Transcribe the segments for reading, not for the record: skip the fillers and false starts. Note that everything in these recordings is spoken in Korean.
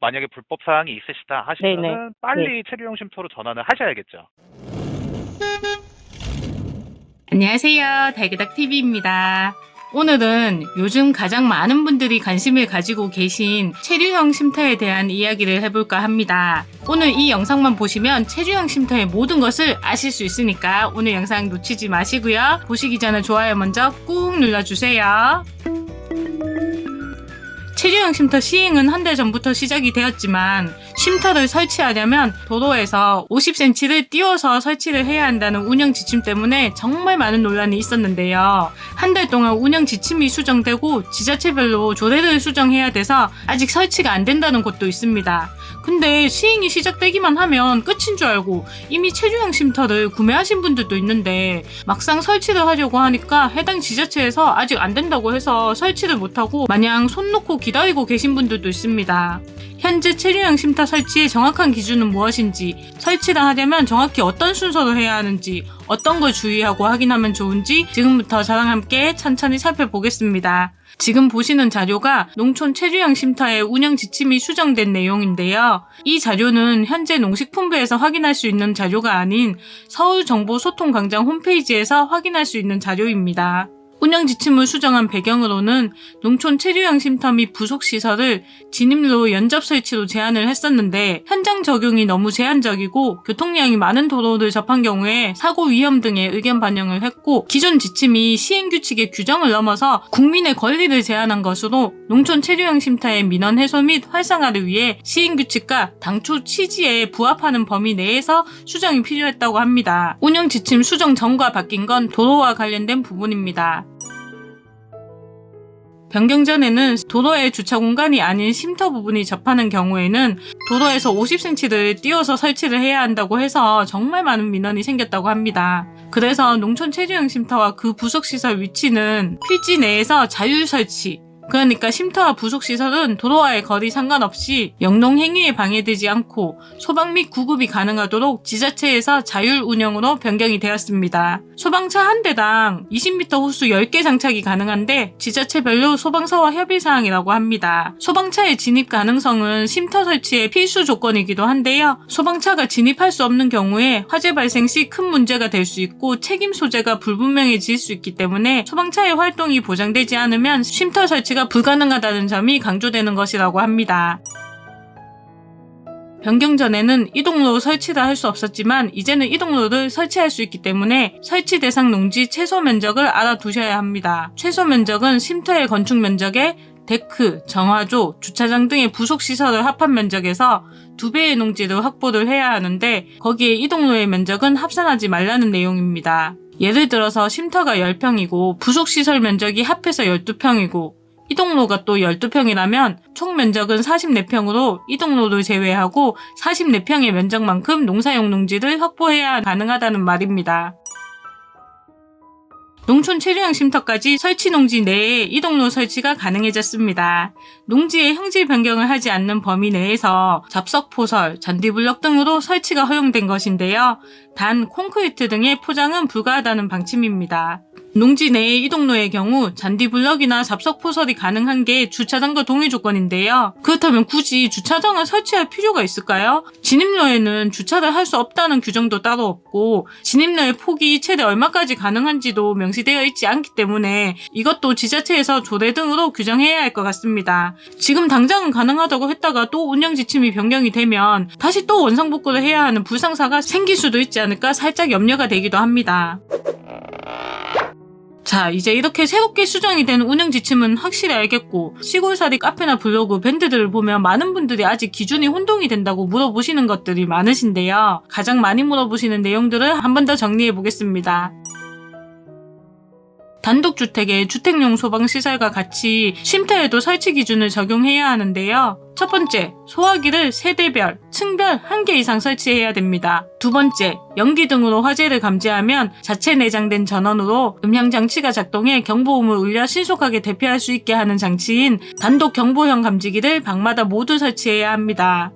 만약에 불법 사항이 있으시다 하시면은 네네. 빨리 체류용 쉼터로 전환을 하셔야겠죠. 안녕하세요. 달그닥TV입니다. 오늘은 요즘 가장 많은 분들이 관심을 가지고 계신 체류형 쉼터에 대한 이야기를 해볼까 합니다. 오늘 이 영상만 보시면 체류형 쉼터의 모든 것을 아실 수 있으니까 오늘 영상 놓치지 마시고요. 보시기 전에 좋아요 먼저 꾹 눌러주세요. 체류형 쉼터 시행은 한 달 전부터 시작이 되었지만 쉼터를 설치하려면 도로에서 50cm를 띄워서 설치를 해야 한다는 운영 지침 때문에 정말 많은 논란이 있었는데요. 한 달 동안 운영 지침이 수정되고 지자체별로 조례를 수정해야 돼서 아직 설치가 안 된다는 곳도 있습니다. 근데 시행이 시작되기만 하면 끝인 줄 알고 이미 체류형 쉼터를 구매하신 분들도 있는데 막상 설치를 하려고 하니까 해당 지자체에서 아직 안 된다고 해서 설치를 못하고 마냥 손 놓고 기다리고 계신 분들도 있습니다. 현재 체류형 쉼터 설치의 정확한 기준은 무엇인지, 설치를 하려면 정확히 어떤 순서로 해야 하는지, 어떤 걸 주의하고 확인하면 좋은지 지금부터 저랑 함께 천천히 살펴보겠습니다. 지금 보시는 자료가 농촌 체류형 쉼터의 운영 지침이 수정된 내용인데요. 이 자료는 현재 농식품부에서 확인할 수 있는 자료가 아닌 서울정보소통광장 홈페이지에서 확인할 수 있는 자료입니다. 운영 지침을 수정한 배경으로는 농촌 체류형 쉼터 및 부속시설을 진입로 연접 설치로 제한을 했었는데 현장 적용이 너무 제한적이고 교통량이 많은 도로를 접한 경우에 사고 위험 등의 의견 반영을 했고 기존 지침이 시행규칙의 규정을 넘어서 국민의 권리를 제한한 것으로 농촌 체류형 쉼터의 민원 해소 및 활성화를 위해 시행규칙과 당초 취지에 부합하는 범위 내에서 수정이 필요했다고 합니다. 운영 지침 수정 전과 바뀐 건 도로와 관련된 부분입니다. 변경 전에는 도로의 주차 공간이 아닌 쉼터 부분이 접하는 경우에는 도로에서 50cm를 띄워서 설치를 해야 한다고 해서 정말 많은 민원이 생겼다고 합니다. 그래서 농촌 체류형 쉼터와 그 부속시설 위치는 필지 내에서 자율 설치, 그러니까 쉼터와 부속시설은 도로와의 거리 상관없이 영농 행위에 방해되지 않고 소방 및 구급이 가능하도록 지자체에서 자율 운영으로 변경이 되었습니다. 소방차 한 대당 20m 호수 10개 장착이 가능한데 지자체별로 소방서와 협의사항이라고 합니다. 소방차의 진입 가능성은 쉼터 설치의 필수 조건이기도 한데요. 소방차가 진입할 수 없는 경우에 화재 발생 시 큰 문제가 될 수 있고 책임 소재가 불분명해질 수 있기 때문에 소방차의 활동이 보장되지 않으면 쉼터 설치가 불가능하다는 점이 강조되는 것이라고 합니다. 변경 전에는 이동로 설치를 할 수 없었지만 이제는 이동로를 설치할 수 있기 때문에 설치 대상 농지 최소 면적을 알아두셔야 합니다. 최소 면적은 쉼터의 건축 면적에 데크, 정화조, 주차장 등의 부속시설을 합한 면적에서 2배의 농지를 확보를 해야 하는데 거기에 이동로의 면적은 합산하지 말라는 내용입니다. 예를 들어서 쉼터가 10평이고 부속시설 면적이 합해서 12평이고 이동로가 또 12평이라면 총 면적은 44평으로 이동로를 제외하고 44평의 면적만큼 농사용 농지를 확보해야 가능하다는 말입니다. 농촌 체류형 쉼터까지 설치 농지 내에 이동로 설치가 가능해졌습니다. 농지의 형질 변경을 하지 않는 범위 내에서 잡석포설, 잔디블럭 등으로 설치가 허용된 것인데요. 단 콘크리트 등의 포장은 불가하다는 방침입니다. 농지 내의 이동로의 경우 잔디블럭이나 잡석포설이 가능한 게 주차장과 동일 조건인데요. 그렇다면 굳이 주차장을 설치할 필요가 있을까요? 진입로에는 주차를 할 수 없다는 규정도 따로 없고 진입로의 폭이 최대 얼마까지 가능한지도 명시되어 있지 않기 때문에 이것도 지자체에서 조례 등으로 규정해야 할 것 같습니다. 지금 당장은 가능하다고 했다가 또 운영 지침이 변경이 되면 다시 또 원상복구를 해야 하는 불상사가 생길 수도 있지 않을까 살짝 염려가 되기도 합니다. 자, 이제 이렇게 새롭게 수정이 된 운영 지침은 확실히 알겠고 시골살이 카페나 블로그, 밴드들을 보면 많은 분들이 아직 기준이 혼동이 된다고 물어보시는 것들이 많으신데요. 가장 많이 물어보시는 내용들을 한 번 더 정리해 보겠습니다. 단독주택의 주택용 소방시설과 같이 쉼터에도 설치 기준을 적용해야 하는데요. 첫 번째, 소화기를 세대별, 층별 1개 이상 설치해야 됩니다. 두 번째, 연기 등으로 화재를 감지하면 자체 내장된 전원으로 음향장치가 작동해 경보음을 울려 신속하게 대피할 수 있게 하는 장치인 단독 경보형 감지기를 방마다 모두 설치해야 합니다.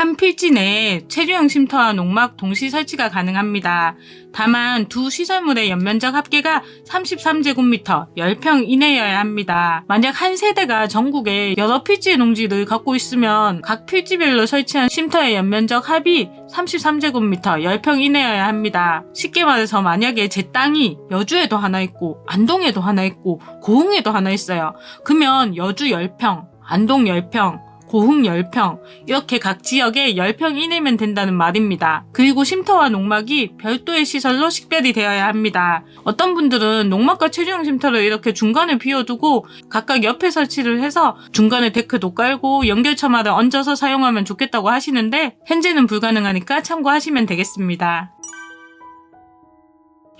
한 필지 내에 체류형 쉼터와 농막 동시 설치가 가능합니다. 다만 두 시설물의 연면적 합계가 33제곱미터 10평 이내여야 합니다. 만약 한 세대가 전국에 여러 필지의 농지를 갖고 있으면 각 필지별로 설치한 쉼터의 연면적 합이 33제곱미터 10평 이내여야 합니다. 쉽게 말해서 만약에 제 땅이 여주에도 하나 있고 안동에도 하나 있고 고흥에도 하나 있어요. 그러면 여주 10평, 안동 10평, 고흥 10평 이렇게 각 지역에 10평 이내면 된다는 말입니다. 그리고 쉼터와 농막이 별도의 시설로 식별이 되어야 합니다. 어떤 분들은 농막과 체류형 쉼터를 이렇게 중간에 비워두고 각각 옆에 설치를 해서 중간에 데크도 깔고 연결처마다 얹어서 사용하면 좋겠다고 하시는데 현재는 불가능하니까 참고하시면 되겠습니다.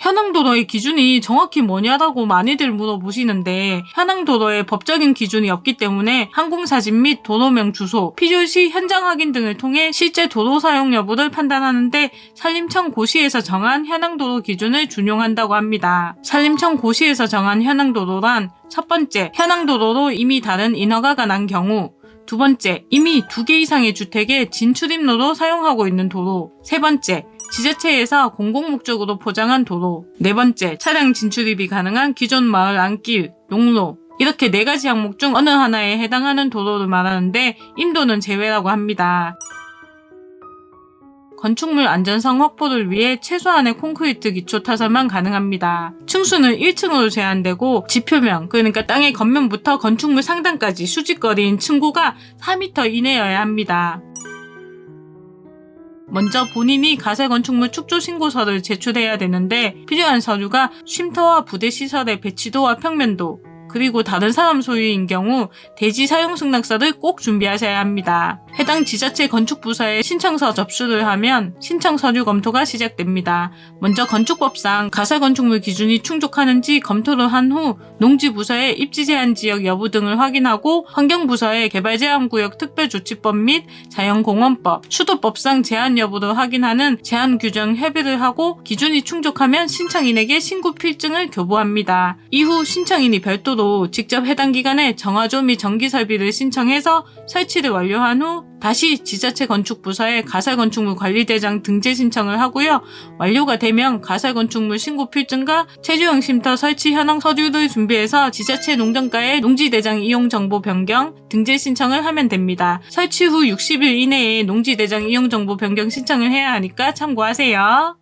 현황도로의 기준이 정확히 뭐냐라고 많이들 물어보시는데 현황도로의 법적인 기준이 없기 때문에 항공사진 및 도로명 주소, 필요시 현장 확인 등을 통해 실제 도로 사용 여부를 판단하는데 산림청 고시에서 정한 현황도로 기준을 준용한다고 합니다. 산림청 고시에서 정한 현황도로란 첫 번째, 현황도로로 이미 다른 인허가가 난 경우, 두 번째, 이미 2개 이상의 주택에 진출입로로 사용하고 있는 도로, 세 번째, 지자체에서 공공목적으로 포장한 도로, 네 번째, 차량 진출입이 가능한 기존 마을 안길, 농로, 이렇게 4가지 항목 중 어느 하나에 해당하는 도로를 말하는데 인도는 제외라고 합니다. 건축물 안전성 확보를 위해 최소한의 콘크리트 기초 타설만 가능합니다. 층수는 1층으로 제한되고 지표면, 그러니까 땅의 겉면부터 건축물 상단까지 수직거리인 층고가 4m 이내여야 합니다. 먼저 본인이 가설건축물 축조신고서를 제출해야 되는데 필요한 서류가 쉼터와 부대시설의 배치도와 평면도, 그리고 다른 사람 소유인 경우 대지 사용 승낙서를 꼭 준비하셔야 합니다. 해당 지자체 건축부서에 신청서 접수를 하면 신청 서류 검토가 시작됩니다. 먼저 건축법상 가설건축물 기준이 충족하는지 검토를 한 후 농지부서의 입지 제한 지역 여부 등을 확인하고 환경부서의 개발제한구역 특별조치법 및 자연공원법, 수도법상 제한 여부를 확인하는 제한규정 협의를 하고 기준이 충족하면 신청인에게 신고 필증을 교부합니다. 이후 신청인이 별도로 직접 해당 기관에 정화조 및 전기설비를 신청해서 설치를 완료한 후 다시 지자체 건축부서에 가설건축물 관리대장 등재 신청을 하고요. 완료가 되면 가설건축물 신고 필증과 체류형 쉼터 설치 현황 서류를 준비해서 지자체 농정가에 농지대장 이용 정보 변경 등재 신청을 하면 됩니다. 설치 후 60일 이내에 농지대장 이용 정보 변경 신청을 해야 하니까 참고하세요.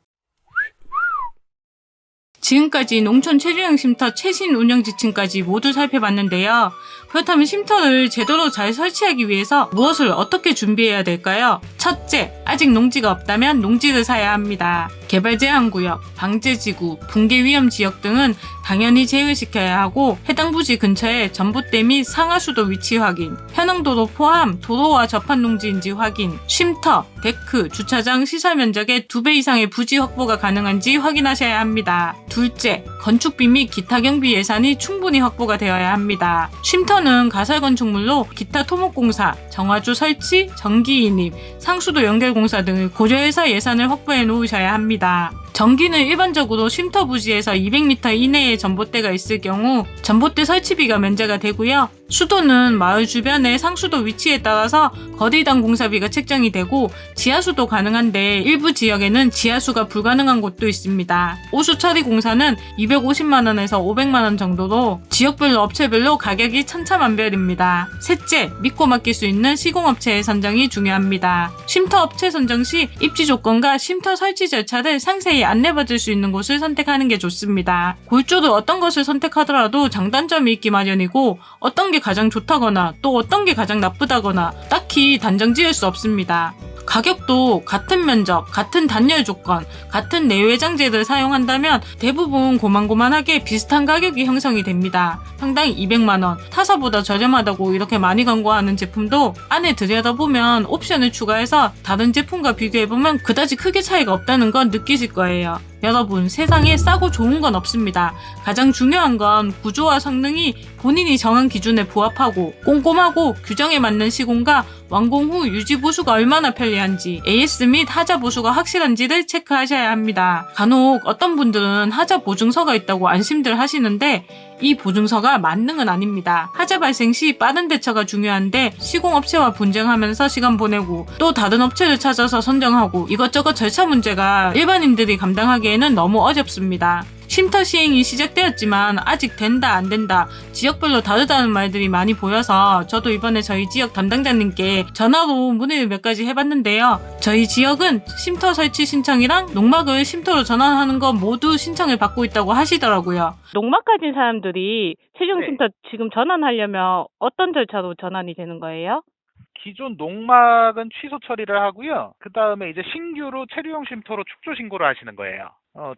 지금까지 농촌 체류형 쉼터 최신 운영 지침까지 모두 살펴봤는데요. 그렇다면 쉼터를 제대로 잘 설치하기 위해서 무엇을 어떻게 준비해야 될까요? 첫째, 아직 농지가 없다면 농지를 사야 합니다. 개발제한구역, 방제지구, 붕괴위험 지역 등은 당연히 제외시켜야 하고 해당 부지 근처에 전봇대 및 상하수도 위치 확인, 현황도로 포함 도로와 접한 농지인지 확인, 쉼터, 데크, 주차장 시설 면적의 2배 이상의 부지 확보가 가능한지 확인하셔야 합니다. 둘째, 건축비 및 기타 경비 예산이 충분히 확보가 되어야 합니다. 쉼터는 가설건축물로 기타 토목공사, 정화조 설치, 전기 인입, 상수도 연결공사 등을 고려해서 예산을 확보해 놓으셔야 합니다. 전기는 일반적으로 쉼터 부지에서 200m 이내에 전봇대가 있을 경우 전봇대 설치비가 면제가 되고요. 수도는 마을 주변의 상수도 위치에 따라서 거리당 공사비가 책정이 되고 지하수도 가능한데 일부 지역에는 지하수가 불가능한 곳도 있습니다. 오수 처리 공사는 250만원에서 500만원 정도로 지역별로 업체별로 가격이 천차만별입니다. 셋째, 믿고 맡길 수 있는 시공업체의 선정이 중요합니다. 쉼터 업체 선정 시 입지 조건과 쉼터 설치 절차를 상세히 안내받을 수 있는 곳을 선택하는 게 좋습니다. 골조로 어떤 것을 선택하더라도 장단점이 있기 마련이고 어떤 게 가장 좋다거나 또 어떤 게 가장 나쁘다거나 딱히 단정 지을 수 없습니다. 가격도 같은 면적, 같은 단열 조건, 같은 내외장재를 사용한다면 대부분 고만고만하게 비슷한 가격이 형성이 됩니다. 평당 200만원, 타사보다 저렴하다고 이렇게 많이 광고하는 제품도 안에 들여다보면 옵션을 추가해서 다른 제품과 비교해보면 그다지 크게 차이가 없다는 건 느끼실 거예요. 여러분, 세상에 싸고 좋은 건 없습니다. 가장 중요한 건 구조와 성능이 본인이 정한 기준에 부합하고 꼼꼼하고 규정에 맞는 시공과 완공 후 유지 보수가 얼마나 편리한지, AS 및 하자 보수가 확실한지를 체크하셔야 합니다. 간혹 어떤 분들은 하자 보증서가 있다고 안심들 하시는데 이 보증서가 만능은 아닙니다. 하자 발생 시 빠른 대처가 중요한데 시공업체와 분쟁하면서 시간 보내고 또 다른 업체를 찾아서 선정하고 이것저것 절차 문제가 일반인들이 감당하기에는 너무 어렵습니다. 쉼터 시행이 시작되었지만 아직 된다 안 된다 지역별로 다르다는 말들이 많이 보여서 저도 이번에 저희 지역 담당자님께 전화로 문의를 몇 가지 해봤는데요. 저희 지역은 쉼터 설치 신청이랑 농막을 쉼터로 전환하는 거 모두 신청을 받고 있다고 하시더라고요. 농막 가진 사람들이 체류용 네. 쉼터 지금 전환하려면 어떤 절차로 전환이 되는 거예요? 기존 농막은 취소 처리를 하고요. 그 다음에 이제 신규로 체류용 쉼터로 축조 신고를 하시는 거예요.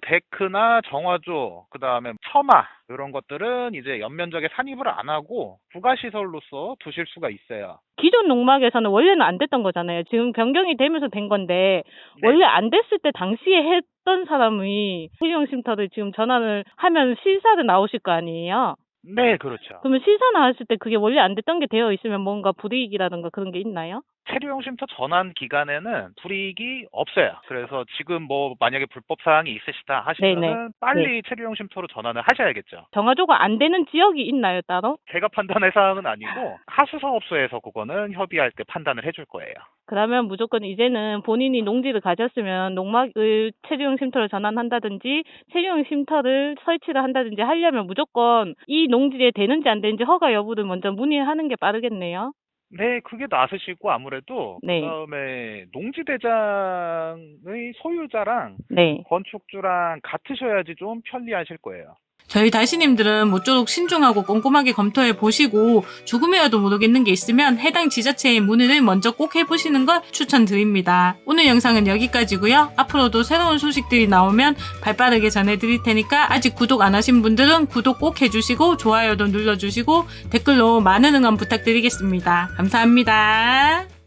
데크나 정화조, 그 다음에 처마 이런 것들은 이제 연면적에 산입을 안 하고 부가시설로서 두실 수가 있어요. 기존 농막에서는 원래는 안 됐던 거잖아요. 지금 변경이 되면서 된 건데 네. 원래 안 됐을 때 당시에 했던 사람이 체류용 쉼터를 지금 전환을 하면 실사를 나오실 거 아니에요? 네, 그렇죠. 그러면 실사 나왔을 때 그게 원래 안 됐던 게 되어 있으면 뭔가 불이익이라든가 그런 게 있나요? 체류용 쉼터 전환 기간에는 불이익이 없어요. 그래서 지금 뭐 만약에 불법 사항이 있으시다 하시면은 네네. 빨리 체류용 쉼터로 전환을 하셔야겠죠. 정화조가 안 되는 지역이 있나요, 따로? 제가 판단할 사항은 아니고 하수사업소에서 그거는 협의할 때 판단을 해줄 거예요. 그러면 무조건 이제는 본인이 농지를 가졌으면 농막을 체류용 쉼터로 전환한다든지 체류용 쉼터를 설치를 한다든지 하려면 무조건 이 농지에 되는지 안 되는지 허가 여부를 먼저 문의하는 게 빠르겠네요. 네, 그게 나으시고 아무래도 네. 그다음에 농지대장의 소유자랑 네. 건축주랑 같으셔야지 좀 편리하실 거예요. 저희 달씨님들은 모쪼록 신중하고 꼼꼼하게 검토해 보시고 조금이라도 모르겠는 게 있으면 해당 지자체에 문의를 먼저 꼭 해보시는 걸 추천드립니다. 오늘 영상은 여기까지고요. 앞으로도 새로운 소식들이 나오면 발빠르게 전해드릴 테니까 아직 구독 안 하신 분들은 구독 꼭 해주시고 좋아요도 눌러주시고 댓글로 많은 응원 부탁드리겠습니다. 감사합니다.